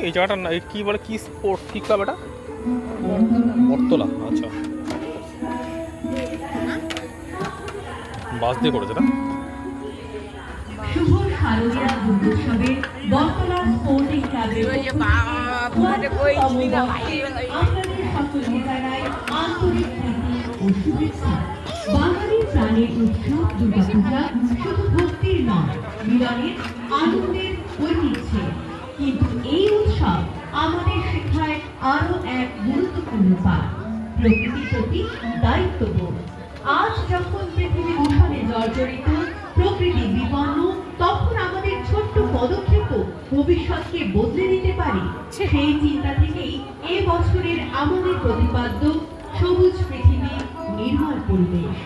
এই জায়গাটার কি বলে, কি স্পোর্ট, কি ক্লাব এটা? বটতলা। আচ্ছা, বাস দিয়ে করেছে না? শুভ শারদীয়া দুর্গোৎসবে বটতলা স্পোর্টিং ক্লাবের আপনাদের সকলকে জানাই আন্তরিক প্রীতি ও শুভেচ্ছা। বাঙালির প্রাণের উৎসব দুর্গাপূজা শুধু ভক্তির নয়, মিলনের আনন্দের ঐতিহ্যে। কিন্তু এই উৎসব আমাদের শেখায় আরো এক গুরুত্বপূর্ণ পাঠ, প্রকৃতির প্রতি দায়িত্ববোধ। আজ যখন পৃথিবী দূষণে জর্জরিত, প্রকৃতি বিপন্ন, তখন আমাদের ছোট্ট পদক্ষেপও ভবিষ্যৎকে বদলে দিতে পারে। সেই চিন্তা থেকেই এ বছরের আমাদের প্রতিপাদ্য সবুজ পৃথিবী, নির্মল পরিবেশ।